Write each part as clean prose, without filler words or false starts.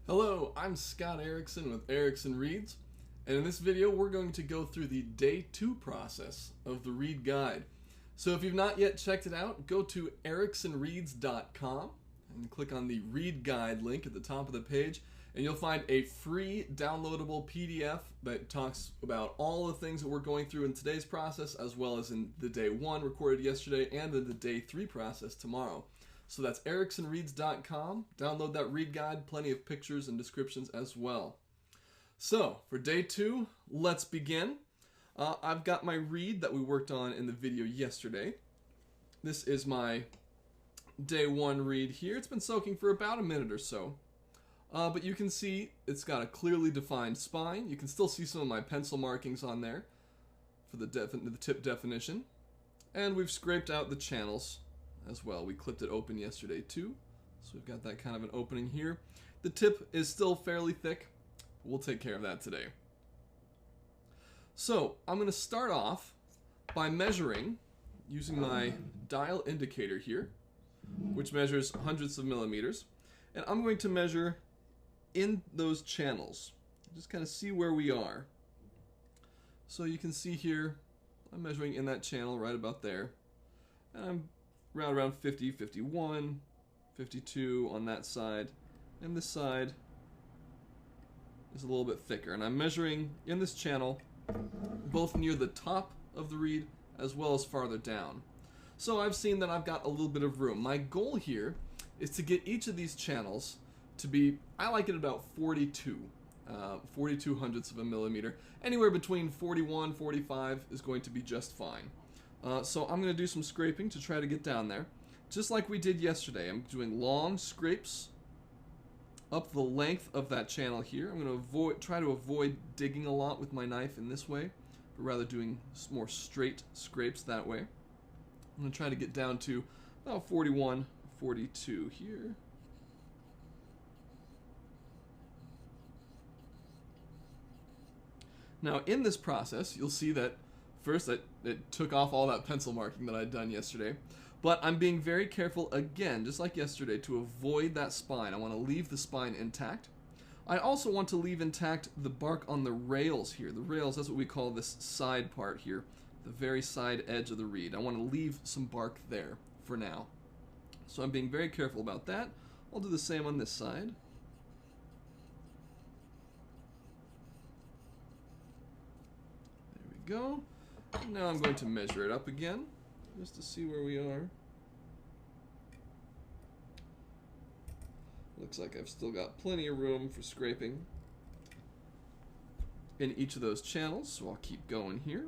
Hello, I'm Scott Erickson with Erickson Reads, and in this video we're going to go through the Day 2 process of the Read Guide. So if you've not yet checked it out, go to ericksonreads.com and click on the Read Guide link at the top of the page, and you'll find a free downloadable PDF that talks about all the things that we're going through in today's process, as well as in the Day 1 recorded yesterday and in the Day 3 process tomorrow. So that's ericksonreads.com. Download that read guide, plenty of pictures and descriptions as well. So for Day 2, let's begin. I've got my read that we worked on in the video yesterday. This is my Day 1 read here. It's been soaking for about a minute or so. But you can see it's got a clearly defined spine. You can still see some of my pencil markings on there for the tip definition. And we've scraped out the channels as well. We clipped it open yesterday too, so we've got that kind of an opening here. The tip is still fairly thick, but we'll take care of that today. So I'm going to start off by measuring using my dial indicator here, which measures hundredths of millimeters, and I'm going to measure in those channels, just kind of see where we are. So you can see here I'm measuring in that channel right about there, and I'm around 50, 51, 52 on that side, and this side is a little bit thicker. And I'm measuring in this channel both near the top of the reed as well as farther down. So I've seen that I've got a little bit of room. My goal here is to get each of these channels to be, I like it about 42 hundredths of a millimeter. Anywhere between 41, 45 is going to be just fine. So I'm going to do some scraping to try to get down there. Just like we did yesterday, I'm doing long scrapes up the length of that channel here. I'm going to try to avoid digging a lot with my knife in this way, but rather doing more straight scrapes that way. I'm going to try to get down to about 41, 42 here. Now in this process, you'll see that first, it took off all that pencil marking that I'd done yesterday, but I'm being very careful again, just like yesterday, to avoid that spine. I want to leave the spine intact. I also want to leave intact the bark on the rails here. The rails, that's what we call this side part here, the very side edge of the reed. I want to leave some bark there for now. So I'm being very careful about that. I'll do the same on this side. There we go. Now I'm going to measure it up again, just to see where we are. Looks like I've still got plenty of room for scraping in each of those channels, so I'll keep going here.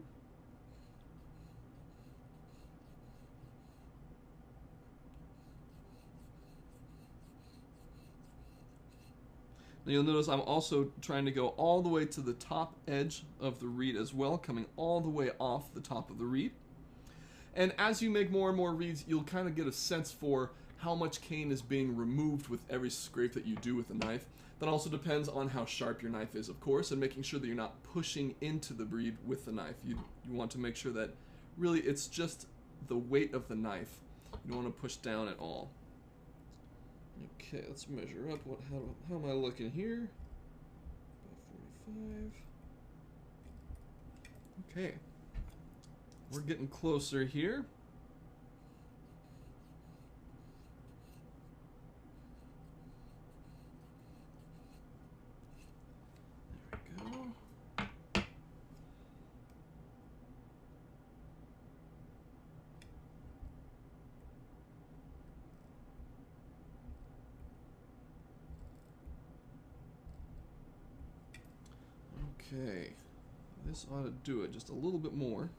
Now you'll notice I'm also trying to go all the way to the top edge of the reed as well, coming all the way off the top of the reed. And as you make more and more reeds, you'll kind of get a sense for how much cane is being removed with every scrape that you do with the knife. That also depends on how sharp your knife is, of course, and making sure that you're not pushing into the reed with the knife. You want to make sure that really it's just the weight of the knife. You don't want to push down at all. Okay, let's measure up. How am I looking here? About 45. Okay. We're getting closer here. There we go. Okay, this ought to do it, just a little bit more.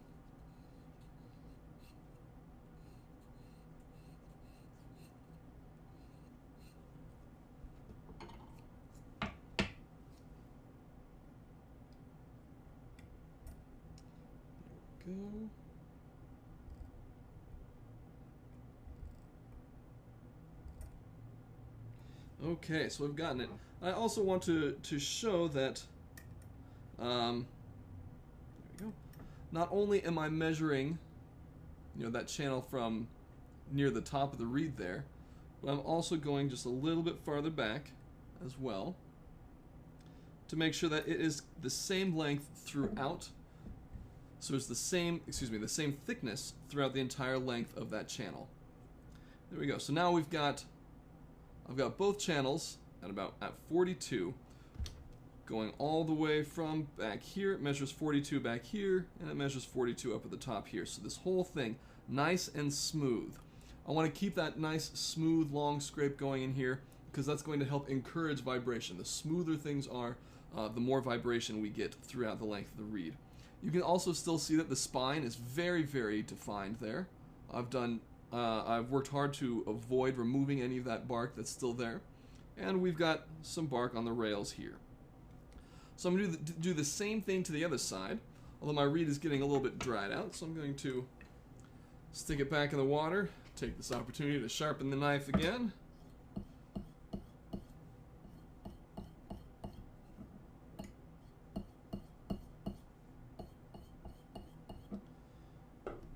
There we go. Okay, so I've gotten it. I also want to show that there we go. Not only am I measuring, that channel from near the top of the reed there, but I'm also going just a little bit farther back as well. to make sure that it is the same length throughout. So it's the same thickness throughout the entire length of that channel. There we go. So now I've got both channels at 42, going all the way from back here. It measures 42 back here, and it measures 42 up at the top here. So this whole thing, nice and smooth. I want to keep that nice, smooth, long scrape going in here because that's going to help encourage vibration. The smoother things are, the more vibration we get throughout the length of the reed. You can also still see that the spine is very, very defined there. I've worked hard to avoid removing any of that bark that's still there. And we've got some bark on the rails here. So I'm going to do the same thing to the other side, although my reed is getting a little bit dried out, so I'm going to stick it back in the water, take this opportunity to sharpen the knife again.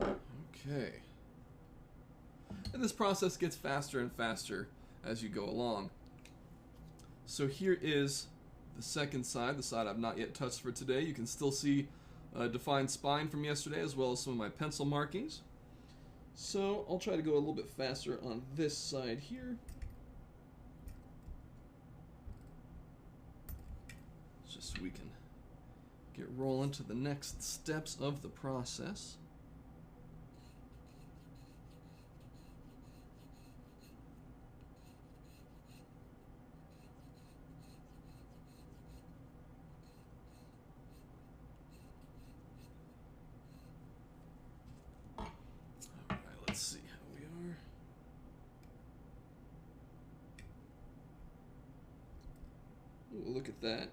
Okay. And this process gets faster and faster as you go along. So here is the second side, the side I've not yet touched for today. You can still see a defined spine from yesterday as well as some of my pencil markings. So I'll try to go a little bit faster on this side here. Just so we can get rolling to the next steps of the process. Let's see how we are. Ooh, look at that.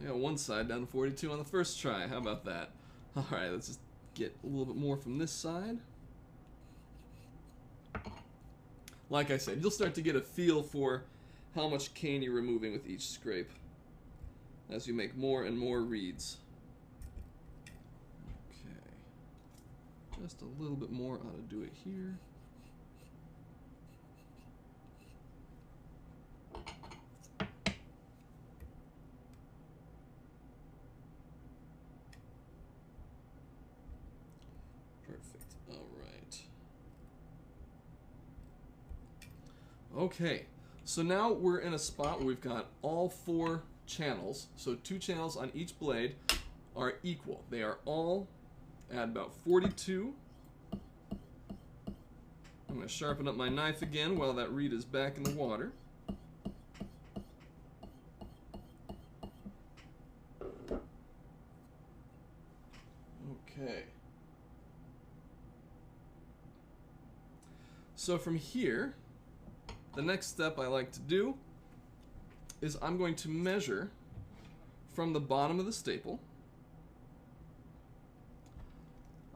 I got one side down to 42 on the first try. How about that? Alright, let's just get a little bit more from this side. Like I said, you'll start to get a feel for how much cane you're removing with each scrape as you make more and more reeds. Just a little bit more ought to do it here. Perfect. All right. Okay. So now we're in a spot where we've got all 4 channels. So 2 channels on each blade are equal. They are all at about 42. I'm going to sharpen up my knife again while that reed is back in the water. Okay. So from here, the next step I like to do is I'm going to measure from the bottom of the staple.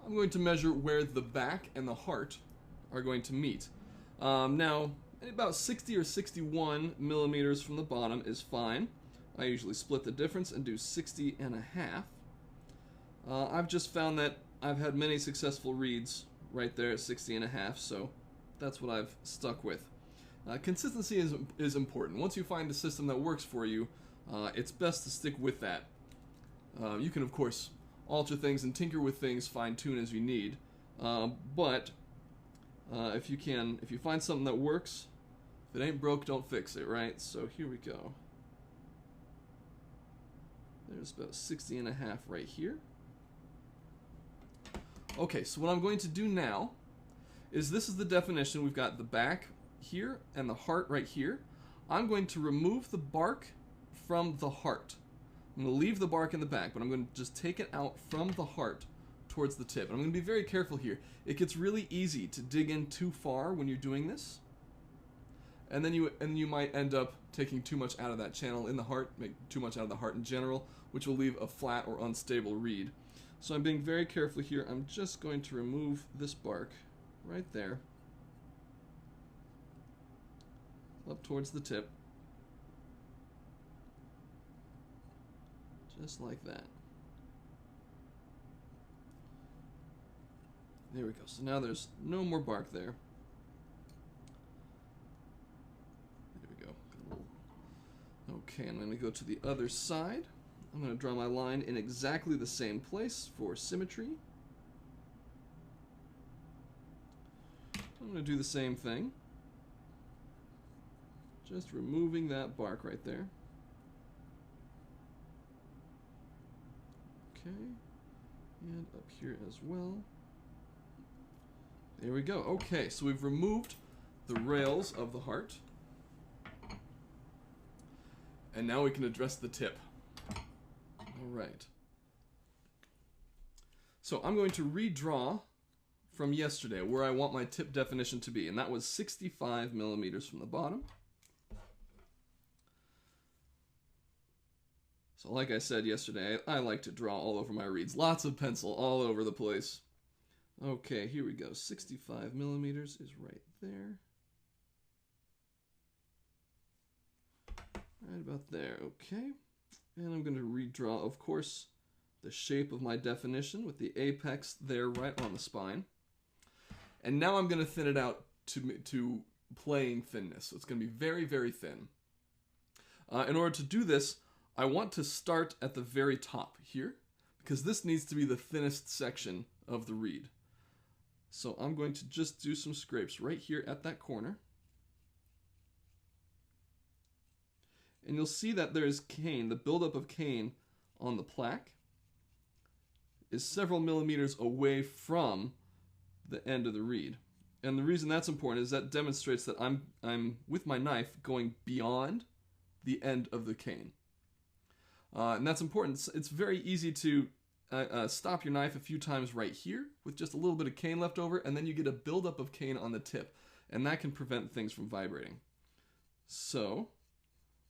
I'm going to measure where the back and the heart are going to meet. Now, about 60 or 61 millimeters from the bottom is fine. I usually split the difference and do 60 and a half. I've just found that I've had many successful reeds right there at 60 and a half, so that's what I've stuck with. Consistency is important. Once you find a system that works for you, it's best to stick with that. You can, of course, alter things and tinker with things, fine-tune as you need. But if you find something that works, if it ain't broke, don't fix it, right? So here we go. There's about 60 and a half right here. Okay, so what I'm going to do now is this is the definition. We've got the back here and the heart right here. I'm going to remove the bark from the heart. I'm going to leave the bark in the back, but I'm going to just take it out from the heart towards the tip. And I'm going to be very careful here. It gets really easy to dig in too far when you're doing this. And then you might end up taking too much out of that channel in the heart, make too much out of the heart in general, which will leave a flat or unstable reed. So I'm being very careful here. I'm just going to remove this bark right there, up towards the tip. Just like that. There we go. So now there's no more bark there. There we go. Got a little Okay, I'm going to go to the other side. I'm going to draw my line in exactly the same place for symmetry. I'm going to do the same thing. Just removing that bark right there. Okay, and up here as well. There we go. Okay, so we've removed the rails of the heart. And now we can address the tip. Alright. So I'm going to redraw from yesterday where I want my tip definition to be, and that was 65 millimeters from the bottom. So like I said yesterday, I like to draw all over my reeds. Lots of pencil all over the place. Okay, here we go. 65 millimeters is right there. Right about there, okay. And I'm going to redraw, of course, the shape of my definition with the apex there right on the spine. And now I'm going to thin it out to playing thinness. So it's going to be very, very thin. In order to do this, I want to start at the very top here, because this needs to be the thinnest section of the reed. So I'm going to just do some scrapes right here at that corner. And you'll see that there's cane, the buildup of cane on the plaque is several millimeters away from the end of the reed. And the reason that's important is that demonstrates that I'm with my knife going beyond the end of the cane. And that's important. It's very easy to stop your knife a few times right here with just a little bit of cane left over, and then you get a buildup of cane on the tip, and that can prevent things from vibrating. So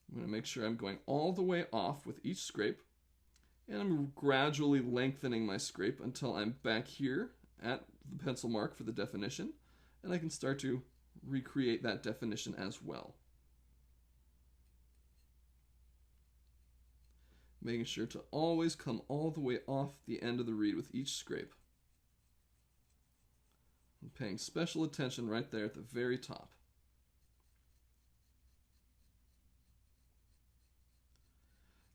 I'm going to make sure I'm going all the way off with each scrape, and I'm gradually lengthening my scrape until I'm back here at the pencil mark for the definition, and I can start to recreate that definition as well. Making sure to always come all the way off the end of the reed with each scrape. And paying special attention right there at the very top.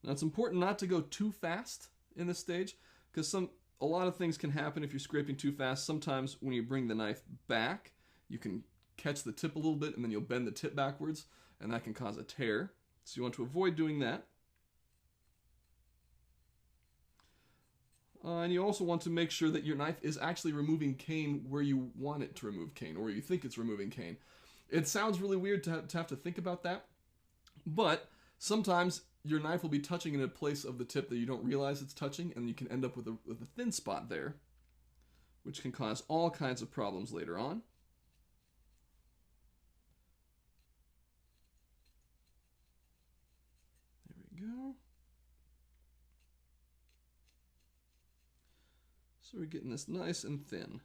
Now it's important not to go too fast in this stage, because a lot of things can happen if you're scraping too fast. Sometimes when you bring the knife back, you can catch the tip a little bit and then you'll bend the tip backwards, and that can cause a tear. So you want to avoid doing that. And you also want to make sure that your knife is actually removing cane where you want it to remove cane, or where you think it's removing cane. It sounds really weird to have to think about that, but sometimes your knife will be touching in a place of the tip that you don't realize it's touching, and you can end up with a thin spot there, which can cause all kinds of problems later on. There we go. So we're getting this nice and thin.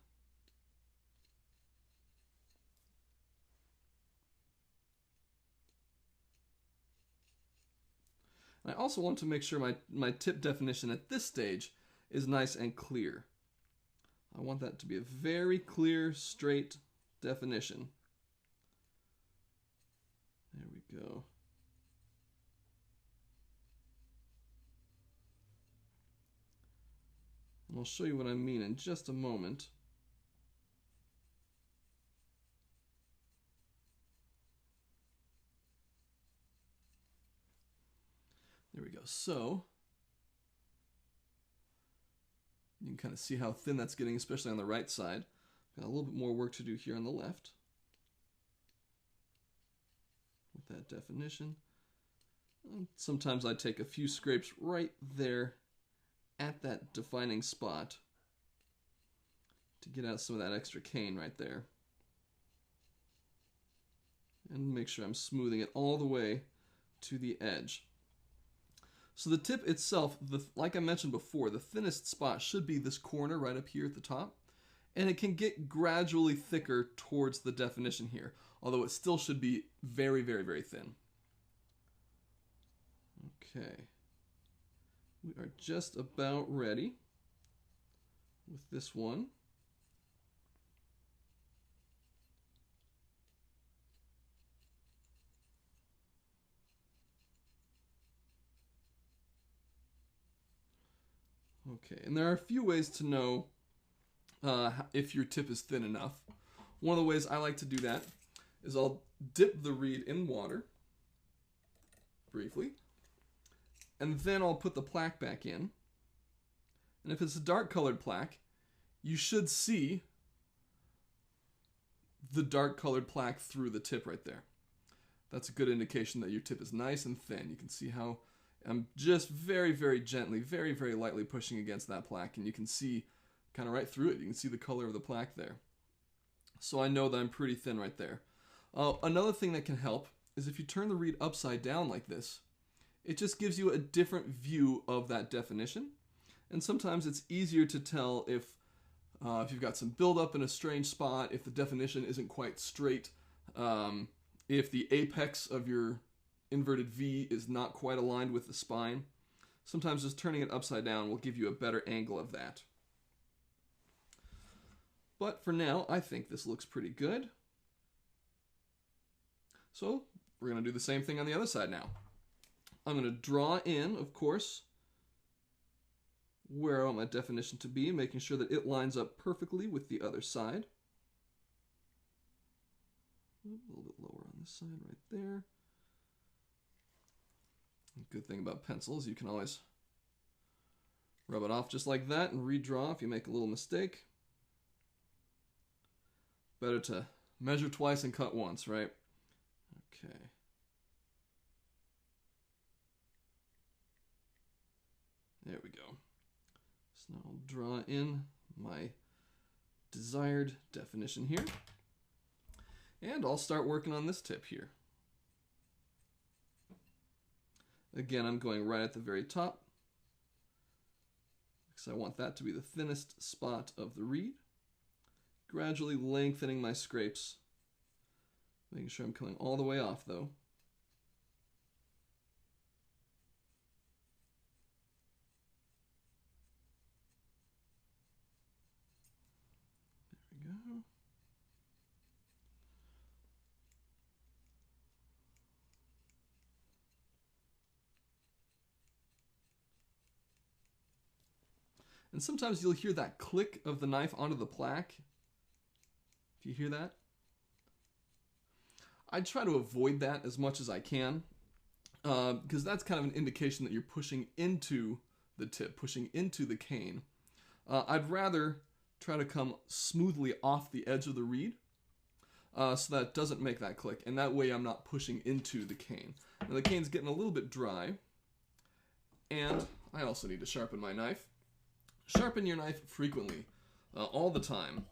I also want to make sure my tip definition at this stage is nice and clear. I want that to be a very clear, straight definition. There we go. And I'll show you what I mean in just a moment. There we go. So you can kind of see how thin that's getting, especially on the right side. Got a little bit more work to do here on the left with that definition. Sometimes I take a few scrapes right there at that defining spot to get out some of that extra cane right there. And make sure I'm smoothing it all the way to the edge. So the tip itself, like I mentioned before, the thinnest spot should be this corner right up here at the top. And it can get gradually thicker towards the definition here, although it still should be very, very, very thin. Okay. We are just about ready with this one. Okay, and there are a few ways to know if your tip is thin enough. One of the ways I like to do that is I'll dip the reed in water briefly, and then I'll put the plaque back in. And if it's a dark colored plaque, you should see the dark colored plaque through the tip right there. That's a good indication that your tip is nice and thin. You can see how I'm just very, very gently, very, very lightly pushing against that plaque, and you can see kind of right through it. You can see the color of the plaque there. So I know that I'm pretty thin right there. Another thing that can help is if you turn the reed upside down like this, it just gives you a different view of that definition. And sometimes it's easier to tell if you've got some buildup in a strange spot, if the definition isn't quite straight, if the apex of your inverted V is not quite aligned with the spine. Sometimes just turning it upside down will give you a better angle of that. But for now, I think this looks pretty good. So we're going to do the same thing on the other side now. I'm going to draw in, of course, where I want my definition to be, making sure that it lines up perfectly with the other side. A little bit lower on this side right there. Good thing about pencils, you can always rub it off just like that and redraw if you make a little mistake. Better to measure twice and cut once, right? Okay. There we go. So now I'll draw in my desired definition here. And I'll start working on this tip here. Again, I'm going right at the very top because I want that to be the thinnest spot of the reed. Gradually lengthening my scrapes, making sure I'm coming all the way off though. There we go. And sometimes you'll hear that click of the knife onto the plaque. Do you hear that? I try to avoid that as much as I can because that's kind of an indication that you're pushing into the tip, pushing into the cane. I'd rather try to come smoothly off the edge of the reed so that it doesn't make that click, and that way I'm not pushing into the cane. Now the cane's getting a little bit dry, and I also need to sharpen my knife. Sharpen your knife frequently, all the time.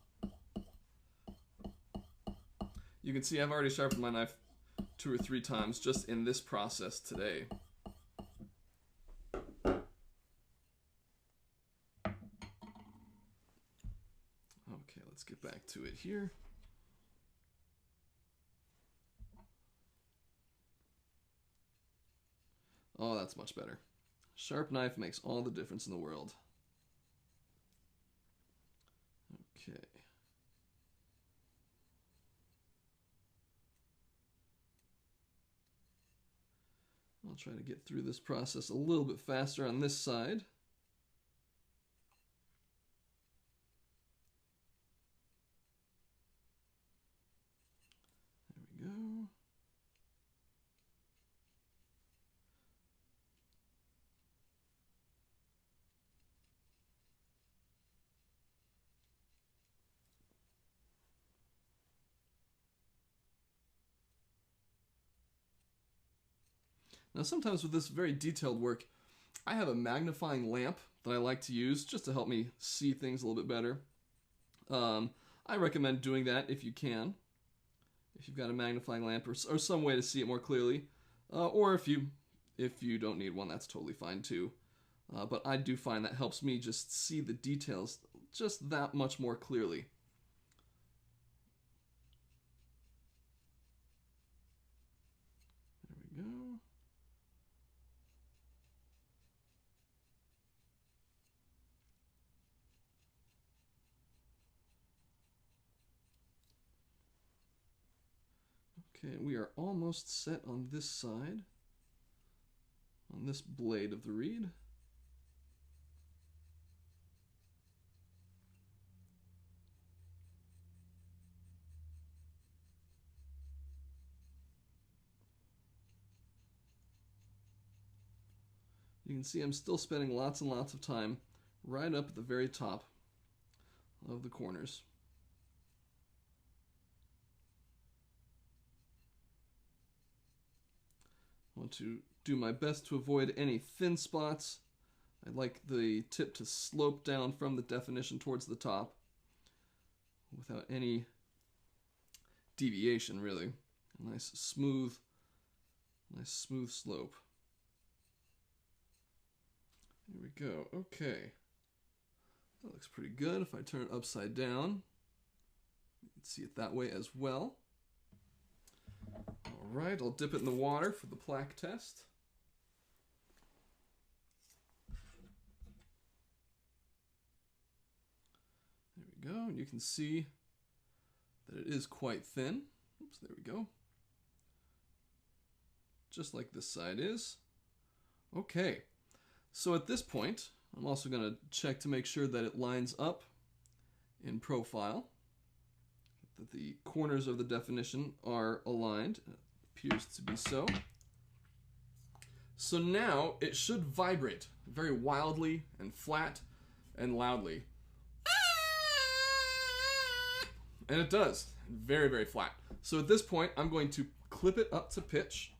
You can see I've already sharpened my knife 2 or 3 times just in this process today. Okay, let's get back to it here. Oh, that's much better. Sharp knife makes all the difference in the world. Okay. I'll try to get through this process a little bit faster on this side. There we go. Now sometimes with this very detailed work, I have a magnifying lamp that I like to use just to help me see things a little bit better. I recommend doing that if you can. If you've got a magnifying lamp or some way to see it more clearly. Or if you don't need one, that's totally fine too. But I do find that helps me just see the details just that much more clearly. There we go. Okay, we are almost set on this side, on this blade of the reed. You can see I'm still spending lots and lots of time right up at the very top of the corners. I want to do my best to avoid any thin spots. I'd like the tip to slope down from the definition towards the top without any deviation, really. A nice smooth slope. Here we go. Okay. That looks pretty good. If I turn it upside down, you can see it that way as well. All right, I'll dip it in the water for the plaque test. There we go. And you can see that it is quite thin. Oops, there we go. Just like this side is. Okay. So at this point, I'm also going to check to make sure that it lines up in profile, that the corners of the definition are aligned. It appears to be so. So now it should vibrate very wildly and flat and loudly. And it does. Very, very flat. So at this point, I'm going to clip it up to pitch.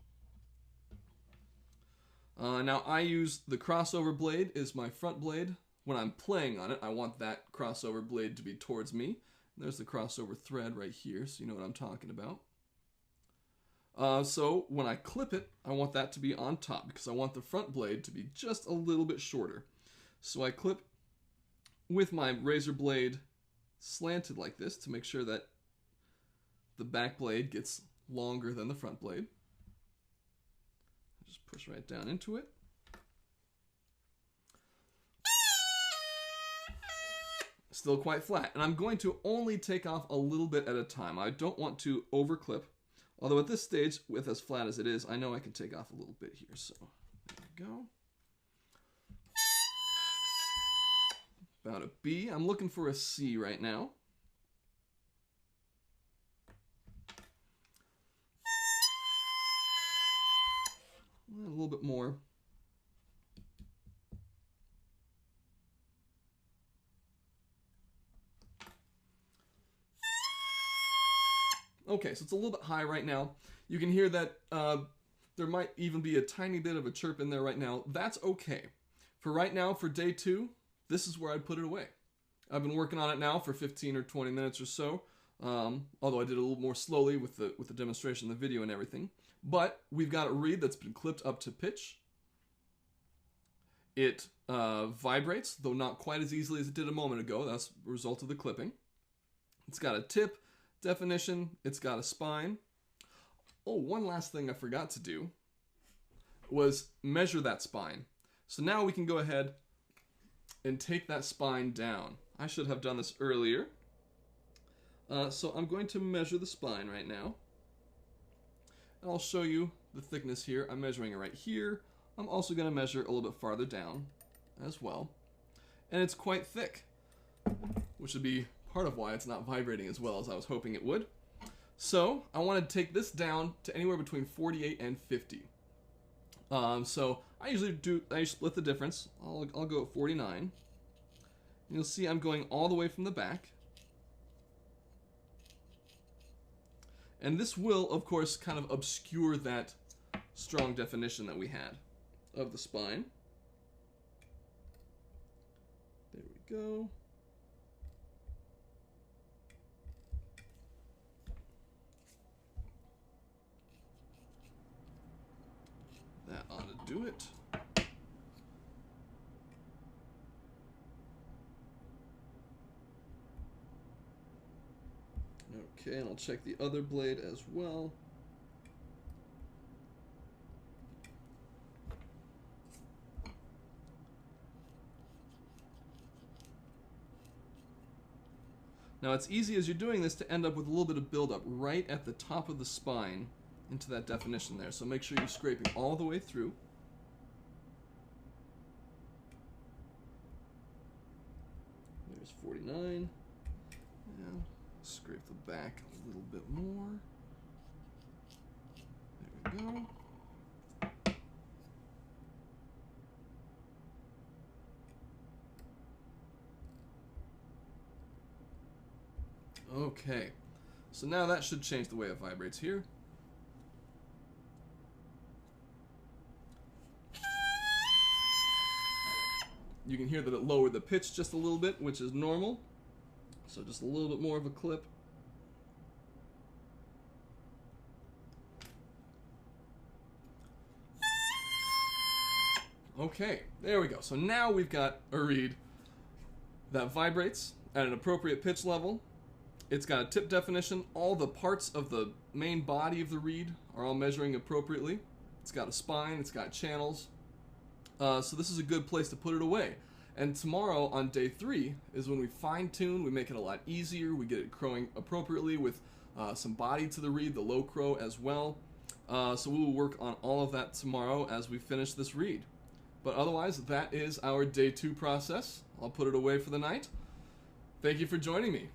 Now I use the crossover blade is my front blade. When I'm playing on it, I want that crossover blade to be towards me. There's the crossover thread right here, so you know what I'm talking about. So when I clip it, I want that to be on top because I want the front blade to be just a little bit shorter. So I clip with my razor blade slanted like this to make sure that the back blade gets longer than the front blade. Just push right down into it. Still quite flat. And I'm going to only take off a little bit at a time. I don't want to over clip. Although at this stage, with as flat as it is, I know I can take off a little bit here. So there we go. About a B. I'm looking for a C right now. A little bit more. Okay, so it's a little bit high right now. You can hear that there might even be a tiny bit of a chirp in there right now. That's okay. For right now, for day 2, this is where I'd put it away. I've been working on it now for 15 or 20 minutes or so, although I did it a little more slowly with the demonstration, the video and everything. But we've got a reed that's been clipped up to pitch. It vibrates, though not quite as easily as it did a moment ago. That's a result of the clipping. It's got a tip, definition, it's got a spine. Oh, one last thing I forgot to do was measure that spine. So now we can go ahead and take that spine down. I should have done this earlier. So I'm going to measure the spine right now. And I'll show you the thickness here. I'm measuring it right here. I'm also going to measure a little bit farther down as well. And it's quite thick, which would be part of why it's not vibrating as well as I was hoping it would. So I want to take this down to anywhere between 48 and 50. So I split the difference. I'll go at 49. And you'll see I'm going all the way from the back. And this will, of course, kind of obscure that strong definition that we had of the spine. There we go. That ought to do it. Okay, and I'll check the other blade as well. Now it's easy as you're doing this to end up with a little bit of buildup right at the top of the spine into that definition there. So make sure you're scraping all the way through. There's 49. And scrape the back a little bit more. There we go. Okay, so now that should change the way it vibrates here. You can hear that it lowered the pitch just a little bit, which is normal. So just a little bit more of a clip. Okay, there we go. So now we've got a reed that vibrates at an appropriate pitch level. It's got a tip definition. All the parts of the main body of the reed are all measuring appropriately. It's got a spine, it's got channels. So this is a good place to put it away. And tomorrow on day 3 is when we fine tune, we make it a lot easier, we get it crowing appropriately with some body to the reed, the low crow as well. So we will work on all of that tomorrow as we finish this reed. But otherwise, that is our day 2 process. I'll put it away for the night. Thank you for joining me.